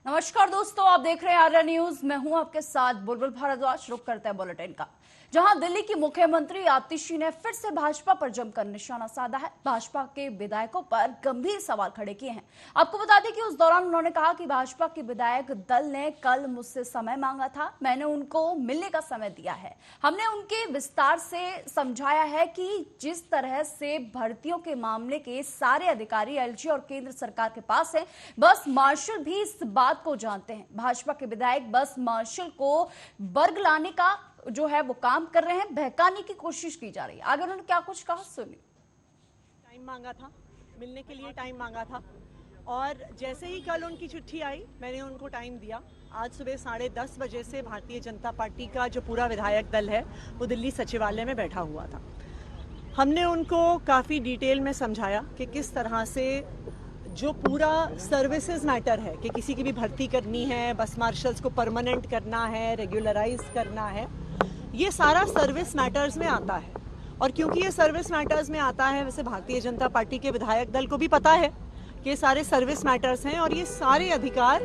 नमस्कार दोस्तों, आप देख रहे हैं आर्या न्यूज। मैं हूं आपके साथ बुलबुल भारद्वाज। रुक करते हैं बुलेटिन का, जहां दिल्ली की मुख्यमंत्री आतिशी ने फिर से भाजपा पर जमकर निशाना साधा है। भाजपा के विधायकों पर गंभीर सवाल खड़े किए हैं। आपको बता दें कि उस दौरान उन्होंने कहा कि भाजपा के विधायक दल ने कल मुझसे समय मांगा था, मैंने उनको मिलने का समय दिया है। हमने उनके विस्तार से समझाया है कि जिस तरह से भर्तियों के मामले के सारे अधिकारी एलजी और केंद्र सरकार के पास है, बस मार्शल भी इस बात को जानते हैं। भाजपा के विधायक बस मार्शल को वर्ग लाने का जो है वो काम कर रहे हैं, बहकाने की कोशिश की जा रही है। आगे उन्होंने क्या कुछ कहा, सुनिए। टाइम मांगा था, मिलने के लिए टाइम मांगा था, और जैसे ही कल उनकी चिट्ठी आई मैंने उनको टाइम दिया। आज सुबह 10:30 बजे से भारतीय जनता पार्टी का जो पूरा विधायक दल है वो दिल्ली सचिवालय में बैठा हुआ था। हमने उनको काफ़ी डिटेल में समझाया कि किस तरह से जो पूरा सर्विसेज मैटर है कि किसी की भी भर्ती करनी है, बस मार्शल्स को परमानेंट करना है, रेगुलराइज करना है, ये सारा सर्विस मैटर्स में आता है। और क्योंकि ये सर्विस मैटर्स में आता है, वैसे भारतीय जनता पार्टी के विधायक दल को भी पता है कि ये सारे सर्विस मैटर्स हैं और ये सारे अधिकार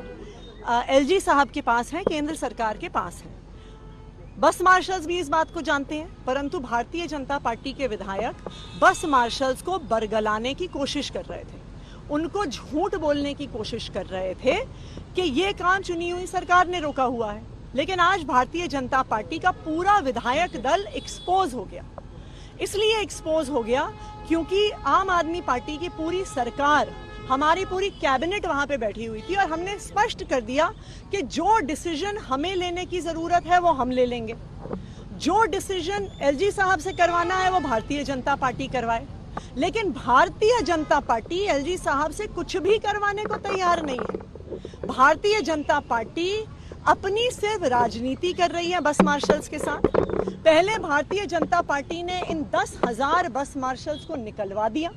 एलजी साहब के पास हैं, केंद्र सरकार के पास हैं। बस मार्शल्स भी इस बात को जानते हैं, परंतु भारतीय जनता पार्टी के विधायक बस मार्शल्स को बरगलाने की कोशिश कर रहे थे, उनको झूठ बोलने की कोशिश कर रहे थे कि ये काम चुनी हुई सरकार ने रोका हुआ है। लेकिन आज भारतीय जनता पार्टी का पूरा विधायक दल एक्सपोज हो गया। इसलिए एक्सपोज हो गया क्योंकि आम आदमी पार्टी की पूरी सरकार, हमारी पूरी कैबिनेट वहां पे बैठी हुई थी और हमने स्पष्ट कर दिया कि जो डिसीजन हमें लेने की जरूरत है वो हम ले लेंगे, जो डिसीजन एलजी साहब से करवाना है वो भारतीय जनता पार्टी करवाए। लेकिन भारतीय जनता पार्टी एलजी साहब से कुछ भी करवाने को तैयार नहीं है। भारतीय जनता पार्टी अपनी सिर्फ राजनीति कर रही है बस मार्शल्स के साथ। पहले भारतीय जनता पार्टी ने इन 10,000 बस मार्शल्स को निकलवा दिया,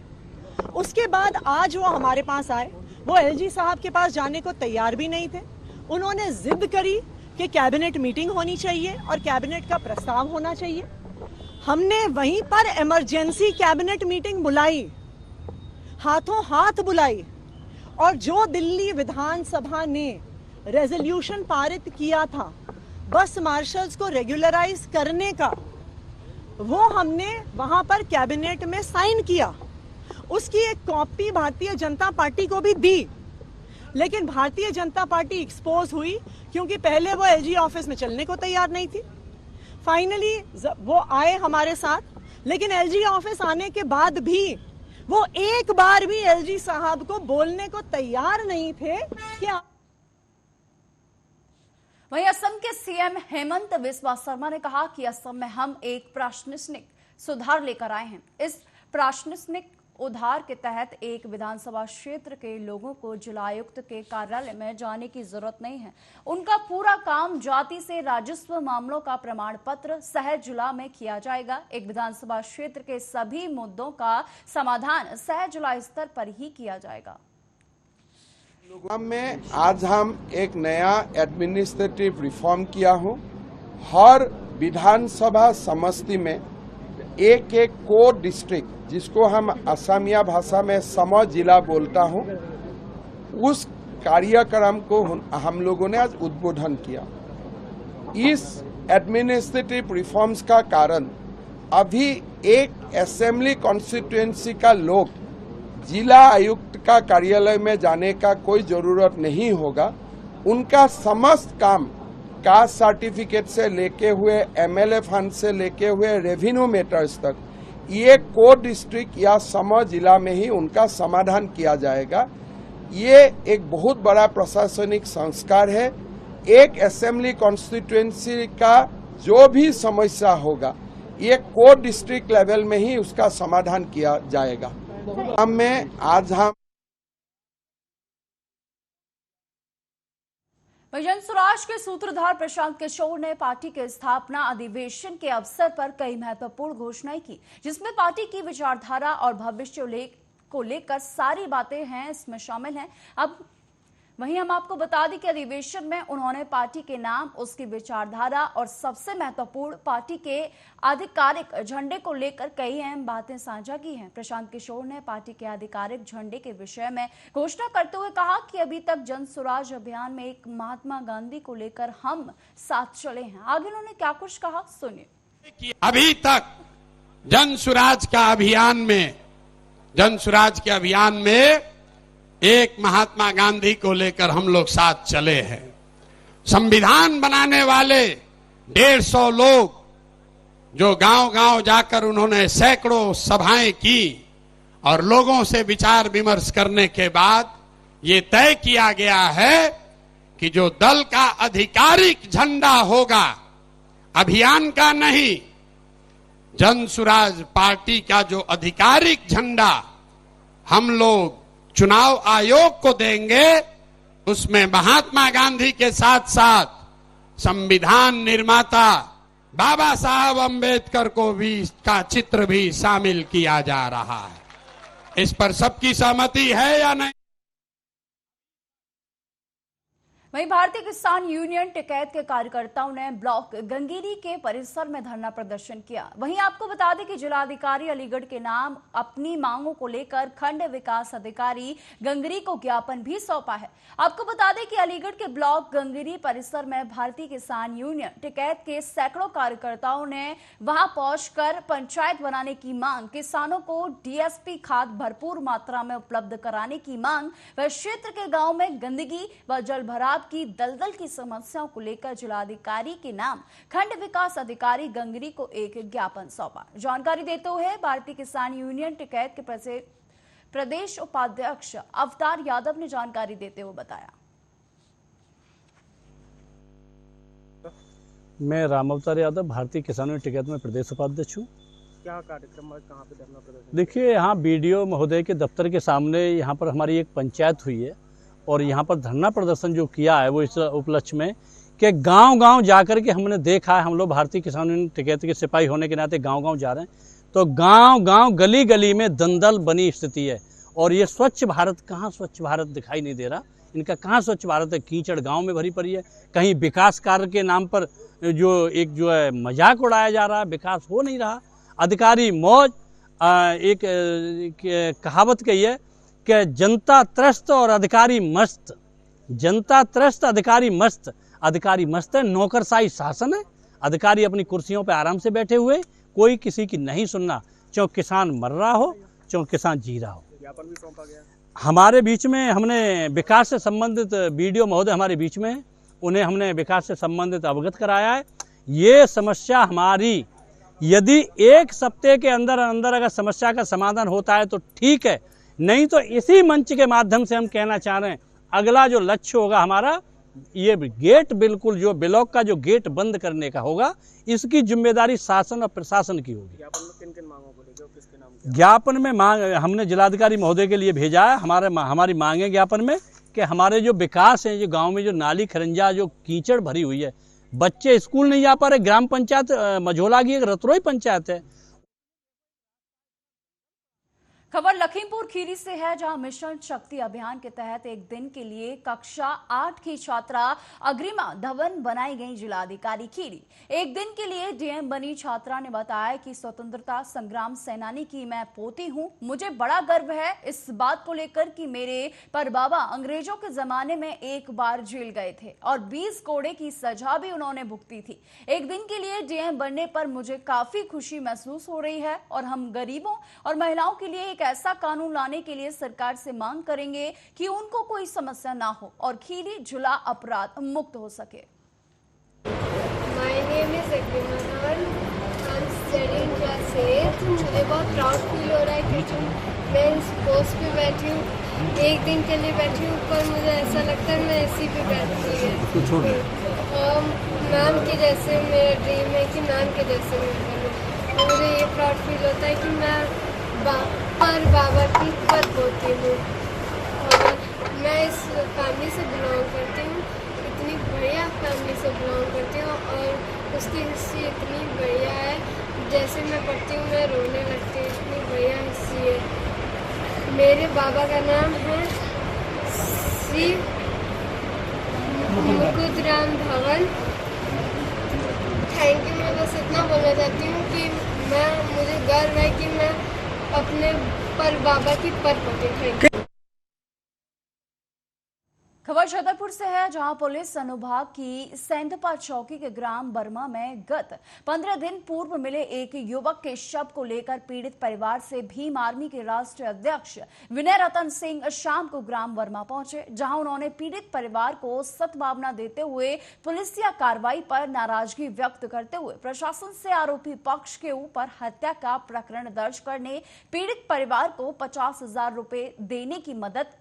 उसके बाद आज वो हमारे पास आए, वो एलजी साहब के पास जाने को तैयार भी नहीं थे। उन्होंने जिद करी कि कैबिनेट मीटिंग होनी चाहिए और कैबिनेट का प्रस्ताव होना चाहिए। हमने वहीं पर इमरजेंसी कैबिनेट मीटिंग बुलाई, हाथों हाथ बुलाई, और जो दिल्ली विधानसभा ने रेजोल्यूशन पारित किया था बस मार्शल्स को रेगुलराइज करने का, वो हमने वहां पर कैबिनेट में साइन किया। उसकी एक कॉपी भारतीय जनता पार्टी को भी दी, लेकिन भारतीय जनता पार्टी एक्सपोज हुई क्योंकि पहले वो एलजी ऑफिस में चलने को तैयार नहीं थी। फाइनली वो आए हमारे साथ, लेकिन एलजी ऑफिस आने के बाद भी वो एक बार भी एलजी साहब को बोलने को तैयार नहीं थे कि वहीं असम के सीएम हेमंत बिस्वा शर्मा ने कहा कि असम में हम एक प्रशासनिक सुधार लेकर आए हैं। इस प्रशासनिक उधार के तहत एक विधानसभा क्षेत्र के लोगों को जिला आयुक्त के कार्यालय में जाने की जरूरत नहीं है। उनका पूरा काम जाति से राजस्व मामलों का प्रमाण पत्र सहज जिला में किया जाएगा। एक विधानसभा क्षेत्र के सभी मुद्दों का समाधान सहज जिला स्तर पर ही किया जाएगा। में आज हम एक नया एडमिनिस्ट्रेटिव रिफॉर्म किया हूँ। हर विधानसभा समष्टि में एक एक कोर डिस्ट्रिक्ट, जिसको हम असमिया भाषा में सम जिला बोलता हूँ, उस कार्यक्रम को हम लोगों ने आज उद्बोधन किया। इस एडमिनिस्ट्रेटिव रिफॉर्म्स का कारण अभी एक असेंबली कॉन्स्टिट्यूएंसी का लोग जिला आयुक्त का कार्यालय में जाने का कोई जरूरत नहीं होगा। उनका समस्त काम कास्ट सर्टिफिकेट से लेके हुए एमएलए फंड से लेके हुए रेवेन्यू मैटर्स तक ये कोर डिस्ट्रिक्ट या सम जिला में ही उनका समाधान किया जाएगा। ये एक बहुत बड़ा प्रशासनिक संस्कार है। एक असेंबली कॉन्स्टिट्यूएंसी का जो भी समस्या होगा ये कोर डिस्ट्रिक्ट लेवल में ही उसका समाधान किया जाएगा। में आज हम जन स्वराज के सूत्रधार प्रशांत किशोर ने पार्टी के स्थापना अधिवेशन के अवसर पर कई महत्वपूर्ण घोषणाएं की, जिसमें पार्टी की विचारधारा और भविष्य को लेकर सारी बातें हैं इसमें शामिल हैं। अब वहीं हम आपको बता दें कि अधिवेशन में उन्होंने पार्टी के नाम, उसकी विचारधारा और सबसे महत्वपूर्ण पार्टी के आधिकारिक झंडे को लेकर कई अहम बातें साझा की हैं। प्रशांत किशोर ने पार्टी के आधिकारिक झंडे के विषय में घोषणा करते हुए कहा कि अभी तक जन स्वराज अभियान में एक महात्मा गांधी को लेकर हम साथ चले हैं। आगे उन्होंने क्या कुछ कहा, सुनिए। अभी तक जन स्वराज के अभियान में एक महात्मा गांधी को लेकर हम लोग साथ चले हैं। संविधान बनाने वाले 150 लोग जो गांव-गांव जाकर उन्होंने सैकड़ों सभाएं की और लोगों से विचार विमर्श करने के बाद ये तय किया गया है कि जो दल का आधिकारिक झंडा होगा, अभियान का नहीं, जन स्वराज पार्टी का जो आधिकारिक झंडा हम लोग चुनाव आयोग को देंगे, उसमें महात्मा गांधी के साथ साथ संविधान निर्माता बाबा साहब अंबेडकर को भी का चित्र भी शामिल किया जा रहा है। इस पर सबकी सहमति है या नहीं? वहीं भारतीय किसान यूनियन टिकैत के कार्यकर्ताओं ने ब्लॉक गंगेरी के परिसर में धरना प्रदर्शन किया। वहीं आपको बता दें कि जिलाधिकारी अलीगढ़ के नाम अपनी मांगों को लेकर खंड विकास अधिकारी गंगेरी को ज्ञापन भी सौंपा है। आपको बता दें कि अलीगढ़ के ब्लॉक गंगेरी परिसर में भारतीय किसान यूनियन टिकैत के सैकड़ों कार्यकर्ताओं ने वहां पहुंचकर पंचायत बनाने की मांग, किसानों को डीएसपी खाद भरपूर मात्रा में उपलब्ध कराने की मांग व क्षेत्र के गाँव में गंदगी व जल भराव की दलदल की समस्याओं को लेकर जिलाधिकारी के नाम खंड विकास अधिकारी गंगेरी को एक ज्ञापन सौंपा। जानकारी देते हुए भारतीय किसान यूनियन टिकैत के प्रदेश उपाध्यक्ष अवतार यादव ने जानकारी देते हुए बताया। मैं राम अवतार यादव भारतीय किसान यूनियन टिकैत में प्रदेश उपाध्यक्ष हूँ। क्या कार्यक्रम है, कहाँ पे धरना प्रदर्शन? देखिए, यहाँ बीडीओ महोदय के दफ्तर के सामने यहाँ पर हमारी एक पंचायत हुई है और यहाँ पर धरना प्रदर्शन जो किया है वो इस उपलक्ष्य में कि गांव-गांव जाकर के हमने देखा है, हम लोग भारतीय किसान यूनियन टिकैत के सिपाही होने के नाते गांव-गांव जा रहे हैं, तो गांव-गांव गली-गली में दलदल बनी स्थिति है और ये स्वच्छ भारत, कहाँ स्वच्छ भारत दिखाई नहीं दे रहा। इनका कहाँ स्वच्छ भारत है? कीचड़ गाँव में भरी पड़ी है। कहीं विकास कार्य के नाम पर जो है मजाक उड़ाया जा रहा है, विकास हो नहीं रहा। अधिकारी मौज, एक कहावत कही है कि जनता त्रस्त और अधिकारी मस्त। जनता त्रस्त, अधिकारी मस्त। अधिकारी मस्त है, नौकरशाही शासन है। अधिकारी अपनी कुर्सियों पर आराम से बैठे हुए, कोई किसी की नहीं सुनना, चाहे किसान मर रहा हो चाहे किसान जी रहा हो। ज्ञापन भी सौंपा गया हमारे बीच में, हमने विकास से संबंधित बीडीओ महोदय हमारे बीच में, उन्हें हमने विकास से संबंधित अवगत कराया है। ये समस्या हमारी, यदि एक सप्ताह के अंदर अंदर अगर समस्या का समाधान होता है तो ठीक है, नहीं तो इसी मंच के माध्यम से हम कहना चाह रहे हैं, अगला जो लक्ष्य होगा हमारा, ये गेट बिल्कुल जो ब्लॉक का जो गेट बंद करने का होगा, इसकी जिम्मेदारी शासन और प्रशासन की होगी। ज्ञापन में किन-किन मांगों को लेकर, किसके नाम? ज्ञापन में मांग हमने जिलाधिकारी महोदय के लिए भेजा है। हमारी मांगे ज्ञापन में कि हमारे जो विकास है, जो गाँव में जो नाली खरंजा जो कीचड़ भरी हुई है, बच्चे स्कूल नहीं जा पा रहे। ग्राम पंचायत मझोला की एक रतरोई पंचायत है। खबर लखीमपुर खीरी से है, जहां मिशन शक्ति अभियान के तहत एक दिन के लिए कक्षा 8 की छात्रा अग्रिमा धवन बनाई गई जिलाधिकारी खीरी। एक दिन के लिए डीएम बनी छात्रा ने बताया कि स्वतंत्रता संग्राम सेनानी की मैं पोती हूं। मुझे बड़ा गर्व है इस बात को लेकर कि मेरे परबाबा अंग्रेजों के जमाने में एक बार जेल गए थे और 20 कोड़े की सजा भी उन्होंने भुगती थी। एक दिन के लिए डीएम बनने पर मुझे काफी खुशी महसूस हो रही है और हम गरीबों और महिलाओं के लिए ऐसा कानून लाने के लिए सरकार से मांग करेंगे कि उनको कोई समस्या ना हो और खीरी जिला अपराध मुक्त हो सके। My name is Agrima Dhawan. I'm studying class 8. मुझे बहुत प्राउड फील हो रहा है कि मैं इस पोस्ट पे बैठी हूँ। एक दिन के लिए बैठी हूँ, पर मुझे ऐसा लगता है मैं इसी पे बैठी हूँ। मैम के जैसे मेरा ड्रीम है कि मैम के जैसे मैं बनूँ। मुझे ये प्राउड फील होता है कि मैं बाबा की पद होती हूँ और मैं इस फैमिली से बिलोंग करती हूँ। इतनी बढ़िया फैमिली से बिलोंग करती हूँ और उसकी हिस्ट्री इतनी बढ़िया है, जैसे मैं पढ़ती हूँ मैं रोने लगती हूँ, इतनी बढ़िया हिस्ट्री है। मेरे बाबा का नाम है श्री मुकुंदराम भवन। Thank you. मैं बस इतना बोलना चाहती हूँ कि मुझे गर्व है कि मैं अपने पर बाबा की पर पकड़ी। खबर छतरपुर से है, जहां पुलिस अनुभाग की सेंधपा चौकी के ग्राम बर्मा में गत 15 दिन पूर्व मिले एक युवक के शव को लेकर पीड़ित परिवार से भीम आर्मी के राष्ट्रीय अध्यक्ष विनय रतन सिंह शाम को ग्राम बर्मा पहुंचे, जहां उन्होंने पीड़ित परिवार को सद्भावना देते हुए पुलिसिया कार्रवाई पर नाराजगी व्यक्त करते हुए प्रशासन से आरोपी पक्ष के ऊपर हत्या का प्रकरण दर्ज करने, पीड़ित परिवार को 50,000 रुपए देने की मदद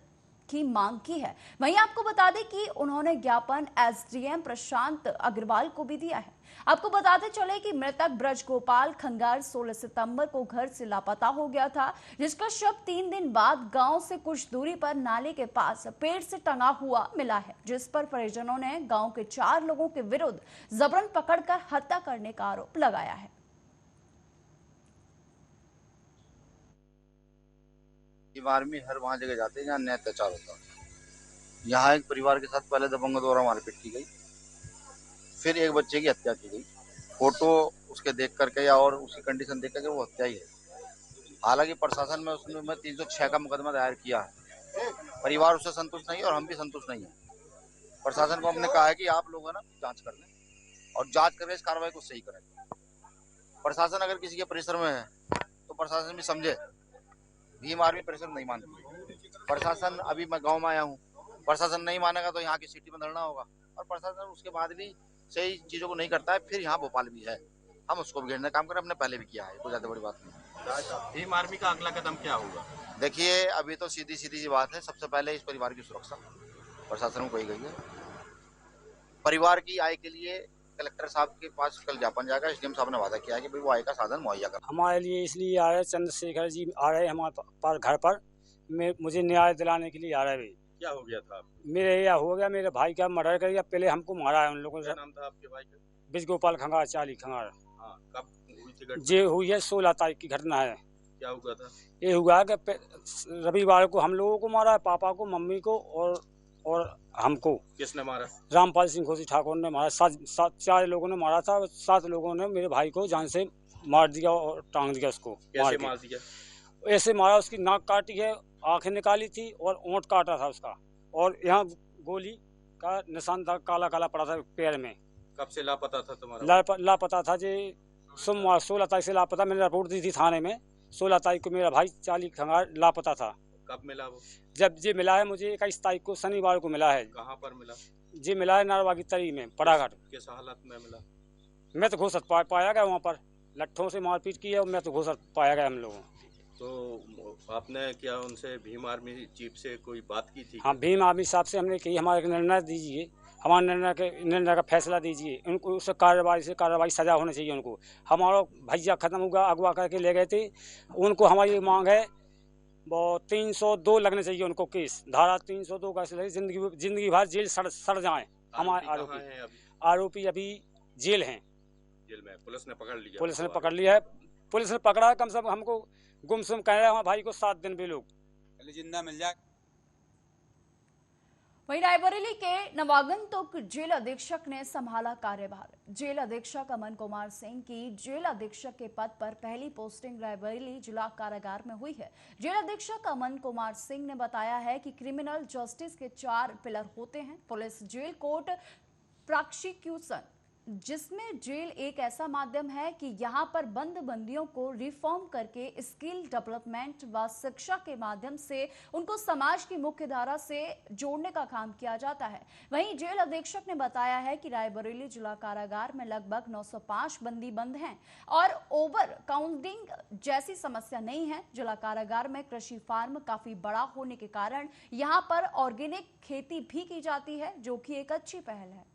की मांग की है। वहीं आपको बता दें कि उन्होंने ज्ञापन एसडीएम प्रशांत अग्रवाल को भी दिया है। आपको बताते चले कि मृतक ब्रज गोपाल खंगार 16 सितंबर को घर से लापता हो गया था, जिसका शव 3 दिन बाद गांव से कुछ दूरी पर नाले के पास पेड़ से टंगा हुआ मिला है, जिस पर परिजनों ने गांव के 4 लोगों के विरुद्ध जबरन पकड़कर हत्या करने का आरोप लगाया है। आर्मी हर वहाँ जगह जाते हैं जहाँ अन्याय अत्याचार होता है। यहाँ एक परिवार के साथ पहले दबंगों द्वारा मारपीट की गई, फिर एक बच्चे की हत्या की गई। फोटो उसके देख करके या और उसकी कंडीशन देख करके वो हत्या ही है। हालांकि प्रशासन में उसमें 306 का मुकदमा दायर किया है। परिवार उससे संतुष्ट नहीं है और हम भी संतुष्ट नहीं है। प्रशासन को हमने कहा है कि आप लोग है ना जाँच कर लें और जाँच करके इस कार्रवाई को सही करें। प्रशासन अगर किसी के परिसर में है तो प्रशासन भी समझे। भीम आर्मी परिसर नहीं मानती। प्रशासन, अभी मैं गांव में आया हूँ, प्रशासन नहीं मानेगा तो यहाँ की सिटी में धरना होगा और प्रशासन उसके बाद भी सही चीजों को नहीं करता है। फिर यहाँ भोपाल भी है, हम उसको भी घेरने का काम करें, हमने पहले भी किया है, कोई ज्यादा बड़ी बात नहीं। भीम आर्मी का अगला कदम क्या होगा? देखिए, अभी तो सीधी सी बात है। सबसे पहले इस परिवार की सुरक्षा प्रशासन को कही गई है। परिवार की आय के लिए कलेक्टर साहब के पास कल ज्ञापन जाएगा। एसडीएम साहब ने वादा किया है कि भाई वो आय का साधन मुहैया कर। हमारे लिए इसलिए आ रहे चंद्रशेखर जी आ रहे हमारे पर घर पर मुझे न्याय दिलाने के लिए आ रहे। क्या हो गया था? मेरे यह हो गया, मेरे भाई का मर्डर कर दिया। पहले हमको मारा है उन लोगों से। नाम था आपके भाई का? ब्रज गोपाल खंगार, 40 खंगार। हाँ, कब हुई थी घटना? ये हुई है 16 तारीख की घटना है। क्या हुआ था? ये हुआ कि रविवार को हम लोगों को मारा, पापा को, मम्मी को और हमको। किसने मारा? रामपाल सिंह खोसी ठाकुर ने मारा। 4 लोगों ने मारा था। 7 लोगों ने मेरे भाई को जान से मार दिया और टांग दिया उसको। कैसे मार दिया? ऐसे मारा, उसकी नाक काटी है, आंखें निकाली थी और ओंठ काटा था उसका, और यहाँ गोली का निशान था, काला काला पड़ा था पैर में। कब से लापता था तुम्हारा? लापता था जी सोमवार 16 तारीख से लापता। मैंने रिपोर्ट दी थी थाने में। 16 तारीख को मेरा भाई 40 खंगार लापता था। कब मिला वो? जब ये मिला है मुझे 21 तारीख को, शनिवार को मिला है। कहाँ पर मिला? जी मिला है नारवा की तरी में, पड़ाघाट। किस हालत में मिला? मैं तो घोषत पाया गया वहाँ पर, लट्ठों से मारपीट की है और मैं तो घोषत पाया गया हम लोगों। तो आपने क्या उनसे भीम आर्मी चीफ से कोई बात की थी? हाँ, भीम आर्मी साहब से हमने कही हमारे निर्णय दीजिए, हमारे निर्णय का फैसला दीजिए। उनको उस कार्रवाई सजा होनी चाहिए उनको। हमारा भैया खत्म हुआ, अगवा करके ले गए थे। उनको हमारी मांग है वो 302 लगने चाहिए उनको केस। धारा 302 का जिंदगी भर जेल सड़ जाए। हमारे आरोपी अभी जेल हैं। जेल में पुलिस ने पकड़ लिया? पुलिस ने पकड़ लिया है। पुलिस ने पकड़ा है, कम से कम हमको गुमसुम कह रहे हैं हमारे भाई को 7 दिन भी लोग जिंदा मिल जाए। वहीं रायबरेली के नवागंतुक जेल अधीक्षक ने संभाला कार्यभार। जेल अधीक्षक अमन कुमार सिंह की जेल अधीक्षक के पद पर पहली पोस्टिंग रायबरेली जिला कारागार में हुई है। जेल अधीक्षक अमन कुमार सिंह ने बताया है कि क्रिमिनल जस्टिस के 4 पिलर होते हैं। पुलिस, जेल, कोर्ट, प्रोसिक्यूशन, जिसमें जेल एक ऐसा माध्यम है कि यहाँ पर बंद बंदियों को रिफॉर्म करके स्किल डेवलपमेंट व शिक्षा के माध्यम से उनको समाज की मुख्य धारा से जोड़ने का काम किया जाता है। वहीं जेल अधीक्षक ने बताया है कि रायबरेली जिला कारागार में लगभग 905 बंदी बंद हैं और ओवर काउंटिंग जैसी समस्या नहीं है। जिला कारागार में कृषि फार्म काफी बड़ा होने के कारण यहाँ पर ऑर्गेनिक खेती भी की जाती है, जो कि एक अच्छी पहल है।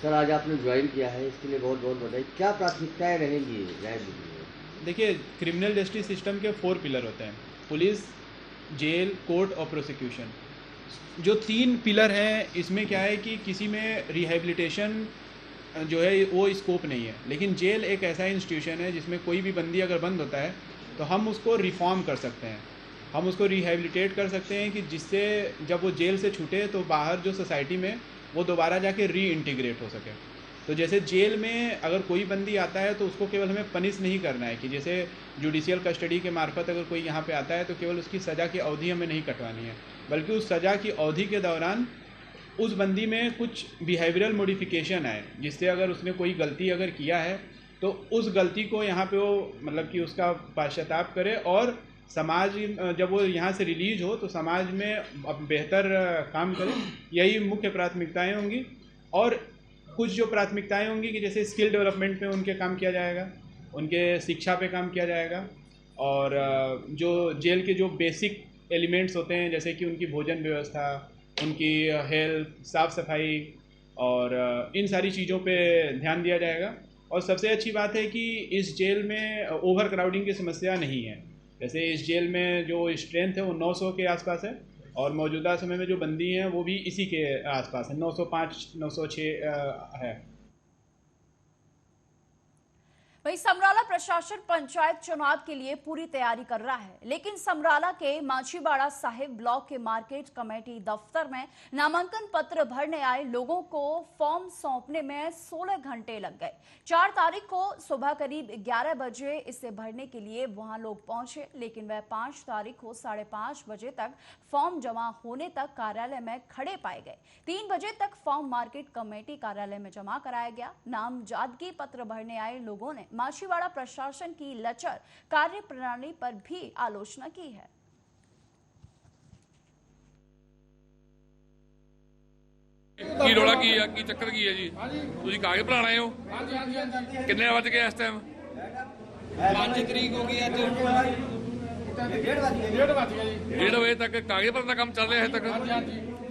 सर, आज आपने ज्वाइन किया है, इसके लिए बहुत बहुत बधाई। क्या प्राथमिकताएं रहेंगी रायबरेली? देखिए, क्रिमिनल जस्टिस सिस्टम के 4 पिलर होते हैं: पुलिस, जेल, कोर्ट और प्रोसिक्यूशन। जो 3 पिलर हैं, इसमें क्या है कि किसी में रिहेबिलिटेशन जो है वो स्कोप नहीं है, लेकिन जेल एक ऐसा इंस्टीट्यूशन है जिसमें कोई भी बंदी अगर बंद होता है तो हम उसको रिफॉर्म कर सकते हैं। हम उसको रिहेबिलिटेट कर सकते हैं कि जिससे जब वो जेल से छूटे तो बाहर जो सोसाइटी में वो दोबारा जाके रीइंटीग्रेट हो सके। तो जैसे जेल में अगर कोई बंदी आता है तो उसको केवल हमें पनिश नहीं करना है कि जैसे जुडिशियल कस्टडी के मार्फत अगर कोई यहाँ पे आता है तो केवल उसकी सज़ा की अवधि हमें नहीं कटवानी है, बल्कि उस सज़ा की अवधि के दौरान उस बंदी में कुछ बिहेवियरल मॉडिफिकेशन आए, जिससे अगर उसने कोई गलती अगर किया है तो उस गलती को यहाँ पे वो मतलब कि उसका पश्चाताप करे और समाज जब वो यहाँ से रिलीज हो तो समाज में अब बेहतर काम करे। यही मुख्य प्राथमिकताएं होंगी। और कुछ जो प्राथमिकताएं होंगी कि जैसे स्किल डेवलपमेंट पे उनके काम किया जाएगा, उनके शिक्षा पे काम किया जाएगा, और जो जेल के जो बेसिक एलिमेंट्स होते हैं जैसे कि उनकी भोजन व्यवस्था, उनकी हेल्थ, साफ़ सफाई और इन सारी चीज़ों पे ध्यान दिया जाएगा। और सबसे अच्छी बात है कि इस जेल में ओवर क्राउडिंग की समस्या नहीं है। जैसे इस जेल में जो स्ट्रेंथ है वो 900 के आसपास है और मौजूदा समय में जो बंदी हैं वो भी इसी के आसपास है, 905 906 है। वहीं समराला प्रशासन पंचायत चुनाव के लिए पूरी तैयारी कर रहा है, लेकिन समराला के माछीवाड़ा साहिब ब्लॉक के मार्केट कमेटी दफ्तर में नामांकन पत्र भरने आए लोगों को फॉर्म सौंपने में 16 घंटे लग गए। 4 तारीख को सुबह करीब 11 बजे इसे भरने के लिए वहां लोग पहुंचे, लेकिन वह 5 तारीख को 5:30 बजे तक फॉर्म जमा होने तक कार्यालय में खड़े पाए गए। 3 बजे तक फॉर्म मार्केट कमेटी कार्यालय में जमा कराया गया। नामजदगी पत्र भरने आए लोगों ने माछीवाड़ा प्रशासन की लचर कार्य प्रणाली पर भी आलोचना की है। की रोड़ा की चक्कर की है जी? तुझे कागज भरा आए हो? कितने बज गए इस टाइम? 5 तरीक हो गई आज। 1:30 बजे तक कागज भरने का काम चल रहा है तक।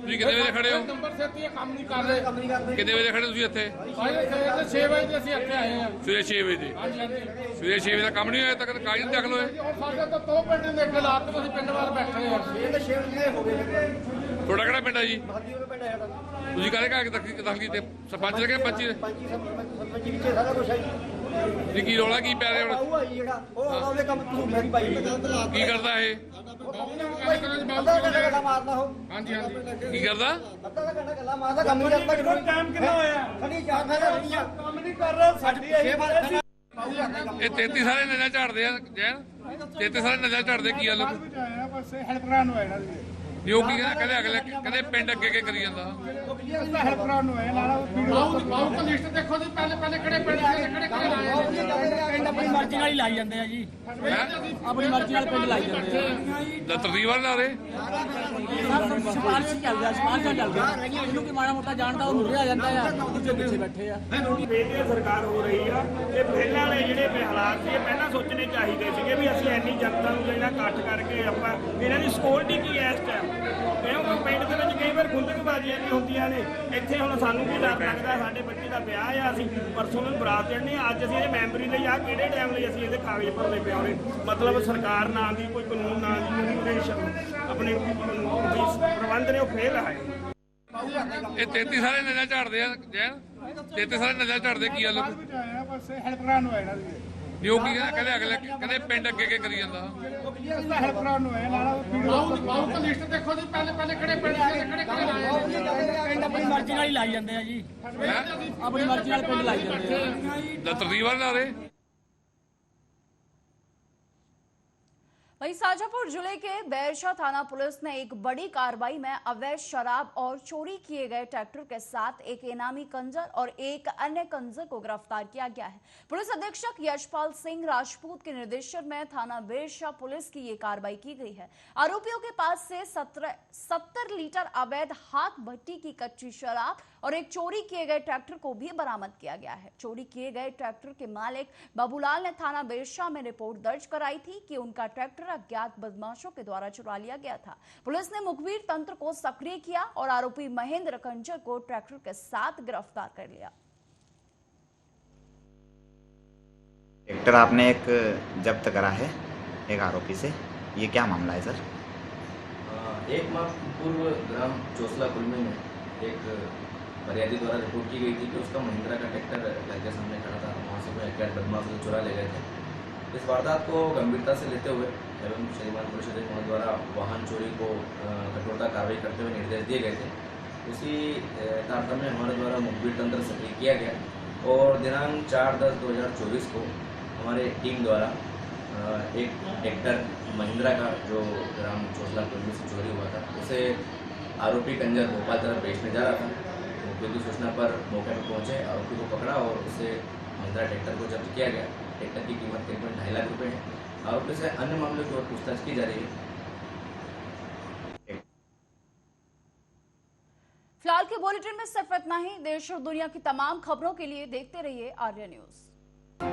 ਤੁਸੀਂ ਕਿੰਨੇ ਵਜੇ ਖੜੇ ਹੋ? ਨੰਬਰ ਸੇ ਤੇ ਕੰਮ ਨਹੀਂ ਕਰ ਰਹੇ। ਕਿੰਨੇ ਵਜੇ ਖੜੇ ਤੁਸੀਂ ਇੱਥੇ? 6 ਵਜੇ ਤੇ ਅਸੀਂ ਇੱਥੇ ਆਏ ਹਾਂ। ਸਵੇਰੇ 6 ਵਜੇ। ਹਾਂਜੀ ਹਾਂਜੀ। ਸਵੇਰੇ 6 ਵਜੇ ਦਾ ਕੰਮ ਨਹੀਂ ਹੋਇਆ ਤੱਕ ਕਾਗਜ਼ ਦਾਖਲ ਹੋਏ? ਸਾਡੇ ਤਾਂ 2 ਪਿੰਡ ਦੇ ਅੱਗੇ ਲਾਤ ਤੁਸੀਂ ਪਿੰਡ ਵਾਰ ਬੈਠੇ ਹੋ। ਇਹ ਤਾਂ 6 ਵਜੇ ਹੋ ਗਏ। ਤੁਹਾਡਾ ਕਿਹੜਾ ਪਿੰਡ ਹੈ ਜੀ? ਪਿੰਡ ਹੈ ਸਾਡਾ। ਤੁਸੀਂ ਕਾਹਦੇ ਕਾਗਜ਼ ਦਾਖਲ ਕੀਤੇ? ਸਰਪੰਚ ਲਗੇ? ਪੰਚੀ ਵਿੱਚ ਸਾਰਾ ਕੁਝ ਹੈ ਜੀ। ਕੀ ਰੌਲਾ ਕੀ ਪੈ ਰਿਹਾ ਹੁਣ? ਜਿਹੜਾ ਉਹ ਉਹਦੇ ਕੰਮ ਤੁਸੀਂ ਮੇਰੀ ਭਾਈ ਕੀ ਕਰਦਾ ਇਹ? ਗੱਲਾਂ ਮਾਰਦਾ ਹੋ। ਹਾਂਜੀ ਹਾਂਜੀ। ਕੀ ਕਰਦਾ? ਅੱਧਾ ਘੰਟਾ ਗੱਲਾਂ ਮਾਰਦਾ, ਕੰਮ ਨਹੀਂ ਕਰਦਾ। ਟਾਈਮ ਕਿੰਨਾ ਹੋਇਆ? ਸਾਡੀ 4 ਫਾਇਦਾ ਹੋਈਆਂ, ਕੰਮ ਨਹੀਂ ਕਰ ਰਿਹਾ। ਸਾਡੀ ਇਹ 33 ਸਾਰੇ ਨਜ਼ਰ ਝਾੜਦੇ ਆ ਜੈਨ? 33 ਸਾਰੇ ਨਜ਼ਰ ਝਾੜਦੇ ਕੀ ਗੱਲ? ਬਸ ਹੈਲਪਰਾਂ ਨੂੰ ਆਇਆ ਨਾ ਜੋ ਕੀ ਕਹਿੰਦੇ ਅਗਲੇ ਕਹਿੰਦੇ ਪਿੰਡ ਅੱਗੇ ਕੇ ਕਰੀ ਜਾਂਦਾ। ਹੈਲਪਰਾਂ ਨੂੰ ਆਇਆ ਨਾਲ ਬਾਹੂ ਕੋ ਲਿਸਟ ਦੇਖੋ ਜੀ। ਪਹਿਲੇ ਕਿਹੜੇ ਪਿੰਡ ਲਾਏ? ਪਿੰਡ ਆਪਣੀ ਮਰਜ਼ੀ ਨਾਲ ਹੀ ਲਾਈ ਜਾਂਦੇ ਆ ਜੀ। ਆਪਣੀ ਮਰਜ਼ੀ ਨਾਲ ਪਿੰਡ ਲਾਈ ਜਾਂਦੇ ਆ। ਤਰਤੀਬਾਂ ਲਾ ਰਹੇ ਸਿਫਾਰਿਸ਼ ਚੱਲ ਗਿਆ, ਸਿਫਾਰਿਸ਼ ਚੱਲ ਗਿਆ। ਇਹਨੂੰ ਕਿ ਮਾੜਾ ਮੋਟਾ ਜਾਣਦਾ ਉਹ ਮੁਰੇ ਆ ਜਾਂਦਾ ਆ, ਦੂਜੇ ਪਿੱਛੇ ਬੈਠੇ ਆ। ਬੇਟੀ ਸਰਕਾਰ ਹੋ ਰਹੀ ਆ। ਇਹ ਪਹਿਲਾਂ ਵਾਲੇ ਜਿਹੜੇ ਹਾਲਾਤ ਸੀ ਪਹਿਲਾਂ ਸੋਚਣੇ ਚਾਹੀਦੇ ਸੀਗੇ ਵੀ ਅਸੀਂ ਇੰਨੀ ਜਨਤਾ ਨੂੰ ਜਿਹੜਾ ਇਕੱਠ ਕਰਕੇ ਆਪਾਂ ਇਹਨਾਂ ਦੀ ਸਿਕਿਉਰਿਟੀ ਕੀ ਹੈ ਇਸ ਟਾਈਮ। ਕਿਉਂਕਿ ਪਿੰਡ ਦੇ ਵਿੱਚ ਕਈ ਵਾਰ ਖੁੰਦਕਬਾਜ਼ੀਆਂ ਵੀ ਹੁੰਦੀਆਂ ਨੇ। ਇੱਥੇ ਹੁਣ ਸਾਨੂੰ ਵੀ ਡਰ ਲੱਗਦਾ, ਸਾਡੇ ਬੱਚੇ ਦਾ ਵਿਆਹ ਆ, ਅਸੀਂ ਪਰਸੋਂ ਨੂੰ ਬਰਾਤ ਚੜ੍ਹਨੀ ਆ। ਅੱਜ ਅਸੀਂ ਇਹ ਮੈਂਬਰੀ ਲਈ ਆ ਕਿਹੜੇ ਟਾਈਮ ਲਈ ਅਸੀਂ ਇਹਦੇ ਕਾਗਜ਼ ਭਰਨੇ ਪਏ ਹੋਣੇ? ਮਤਲਬ ਸਰਕਾਰ ਨਾਂ ਦੀ ਕੋਈ ਕਾਨੂੰਨ ਨਾਂ ਦੀ ਆਪਣੇ ਪ੍ਰਬੰਧ ਨੇ ਉਹ ਫੇਲ ਹੈ। ਇਹ 33 ਸਾਰੇ ਨਜ਼ਰ ਝਾੜਦੇ ਆ ਜੈਨ? 33 ਸਾਰੇ ਨਜ਼ਰ ਝਾੜਦੇ ਕੀ ਗੱਲ? ਬਸ ਹੈਲਪਰਾਂ ਨੂੰ ਆਇਆ ਜੋ ਕੀ ਕਹਿੰਦੇ ਅਗਲੇ ਕਹਿੰਦੇ ਪਿੰਡ ਅੱਗੇ ਕੇ ਕਰੀ ਜਾਂਦਾ। ਹੈਲਪਰਾਂ ਨੂੰ ਆਇਆ ਨਾਲ ਬਾਹੂ ਕੋ ਲਿਸਟ ਦੇਖੋ ਜੀ। ਪਹਿਲੇ ਕਿਹੜੇ ਪਿੰਡ ਲਾਏ? ਪਿੰਡ ਆਪਣੀ ਮਰਜ਼ੀ ਨਾਲ ਹੀ ਲਾਈ ਜਾਂਦੇ ਆ ਜੀ। ਆਪਣੀ ਮਰਜ਼ੀ ਨਾਲ ਪਿੰਡ ਲਾਈ ਜਾਂਦੇ ਆ। ਤਰਤੀਬਾਂ ਲਾ ਰਹੇ। वहीं शाजापुर जिले के बैरशा थाना पुलिस ने एक बड़ी कार्रवाई में अवैध शराब और चोरी किए गए ट्रैक्टर के साथ एक इनामी कंजर और एक अन्य कंजर को गिरफ्तार किया गया है। पुलिस अधीक्षक यशपाल सिंह राजपूत के निर्देशन में थाना बैरशा पुलिस की ये कार्रवाई की गई है। आरोपियों के पास से 70 लीटर अवैध हाथ भट्टी की कच्ची शराब और एक चोरी किए गए ट्रैक्टर को भी बरामद किया गया है। चोरी किए गए ट्रैक्टर के मालिक बाबूलाल ने थाना बैरशा में रिपोर्ट दर्ज कराई थी कि उनका ट्रैक्टर अज्ञात बदमाशों के द्वारा चुरा लिया गया था। पुलिस ने मुखबिर तंत्र को सक्रिय किया और आरोपी महेंद्र कंजर को ट्रैक्टर के साथ गिरफ्तार कर लिया। ट्रैक्टर आपने एक जब्त करा है एक आरोपी से, ये क्या मामला है सर? एक माह पूर्व ग्राम चोसला कुलमे में एक फरियादी द्वारा रिपोर्ट की गई थी कि उसका महिंद्रा का ट्रैक्टर घर के सामने खड़ा था, वहाँ से कोई अज्ञात बदमाश चुरा ले गए थे। इस वारदात को गंभीरता से लेते हुए एवं श्रीमान पुलिस अधीक्षक महोदय द्वारा वाहन चोरी को कठोरता कार्रवाई करते हुए निर्देश दिए गए थे, उसी तारतम्य में हमारे द्वारा मुखबिर तंत्र सक्रिय किया गया और दिनांक 4/10/2024 को हमारे टीम द्वारा एक ट्रैक्टर महिंद्रा का जो ग्राम चोसला कुलमी से चोरी हुआ था, उसे आरोपी कंजर भोपाल तरफ बेचने जा रहा था। मुखबिर की सूचना पर मौके पर पहुंचे, आरोपी को पकड़ा और उसे महिंद्रा ट्रैक्टर को जब्त किया गया। ट्रैक्टर की कीमत करीबन 2.5 लाख रुपये है। आरोपी से अन्य मामलों की ओर पूछताछ की जा रही है। फिलहाल के बुलेटिन में सिर्फ इतना ही। देश और दुनिया की तमाम खबरों के लिए देखते रहिए आर्या न्यूज।